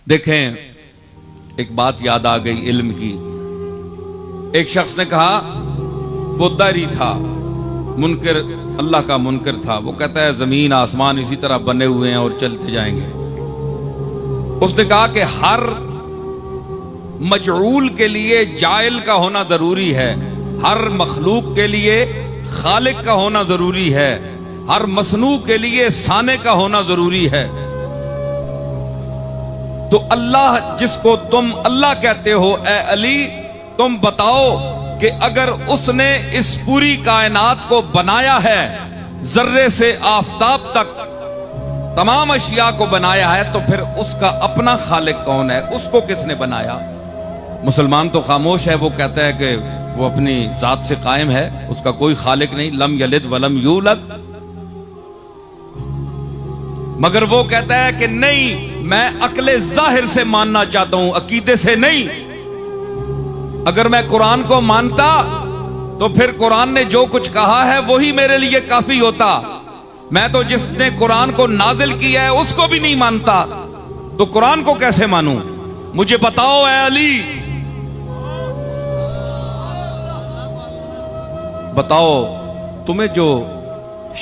دیکھیں ایک بات یاد آ گئی علم کی. ایک شخص نے کہا وہ داری تھا, منکر, اللہ کا منکر تھا. وہ کہتا ہے زمین آسمان اسی طرح بنے ہوئے ہیں اور چلتے جائیں گے. اس نے کہا کہ ہر مجعول کے لیے جائل کا ہونا ضروری ہے, ہر مخلوق کے لیے خالق کا ہونا ضروری ہے, ہر مصنوع کے لیے صانع کا ہونا ضروری ہے. تو اللہ جس کو تم اللہ کہتے ہو اے علی, تم بتاؤ کہ اگر اس نے اس پوری کائنات کو بنایا ہے, ذرے سے آفتاب تک تمام اشیاء کو بنایا ہے, تو پھر اس کا اپنا خالق کون ہے؟ اس کو کس نے بنایا؟ مسلمان تو خاموش ہے, وہ کہتا ہے کہ وہ اپنی ذات سے قائم ہے, اس کا کوئی خالق نہیں, لم یلد ولم یولد. مگر وہ کہتا ہے کہ نہیں, میں عقل ظاہر سے ماننا چاہتا ہوں, عقیدے سے نہیں. اگر میں قرآن کو مانتا تو پھر قرآن نے جو کچھ کہا ہے وہی میرے لیے کافی ہوتا. میں تو جس نے قرآن کو نازل کیا ہے اس کو بھی نہیں مانتا, تو قرآن کو کیسے مانوں؟ مجھے بتاؤ اے علی, بتاؤ تمہیں جو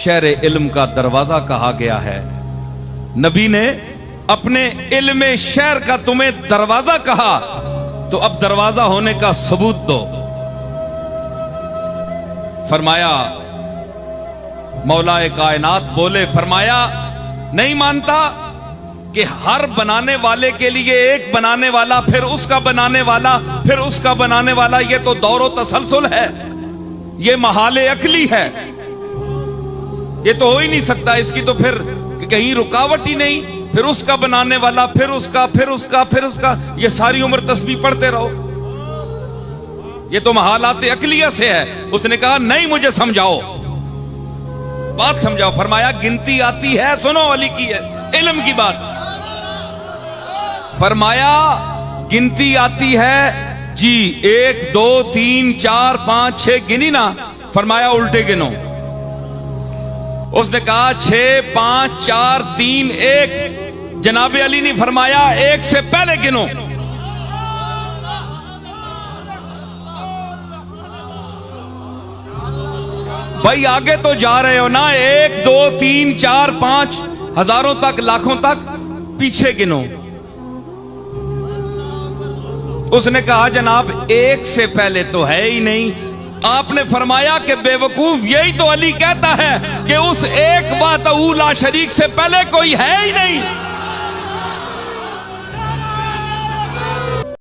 شہر علم کا دروازہ کہا گیا ہے, نبی نے اپنے علم شہر کا تمہیں دروازہ کہا, تو اب دروازہ ہونے کا ثبوت دو. فرمایا مولا کائنات بولے, فرمایا نہیں مانتا کہ ہر بنانے والے کے لیے ایک بنانے والا, پھر اس کا بنانے والا, پھر اس کا بنانے والا. یہ تو دور و تسلسل ہے, یہ محال عقلی ہے, یہ تو ہو ہی نہیں سکتا. اس کی تو پھر کہیں رکاوٹ ہی نہیں. پھر اس کا بنانے والا, پھر اس کا, پھر اس کا, پھر اس کا, یہ ساری عمر تسبیح پڑھتے رہو. یہ تو محالات عقلیہ سے ہے. اس نے کہا نہیں, مجھے سمجھاؤ, بات سمجھاؤ. فرمایا گنتی آتی ہے, سنو علی کی ہے علم کی بات. فرمایا گنتی آتی ہے جی, 1 2 3 4 5 6 گنی نا. فرمایا الٹے گنو. اس نے کہا 6 5 4 3 1. جناب علی نے فرمایا 1 سے پہلے گنو. بھائی آگے تو جا رہے ہو نا, 1 2 3 4 5 ہزاروں تک, لاکھوں تک, پیچھے گنو. اس نے کہا جناب 1 سے پہلے تو ہے ہی نہیں. آپ نے فرمایا کہ بے وقوف, یہی تو علی کہتا ہے کہ اس ایک وحدہ لا شریک سے پہلے کوئی ہے ہی نہیں.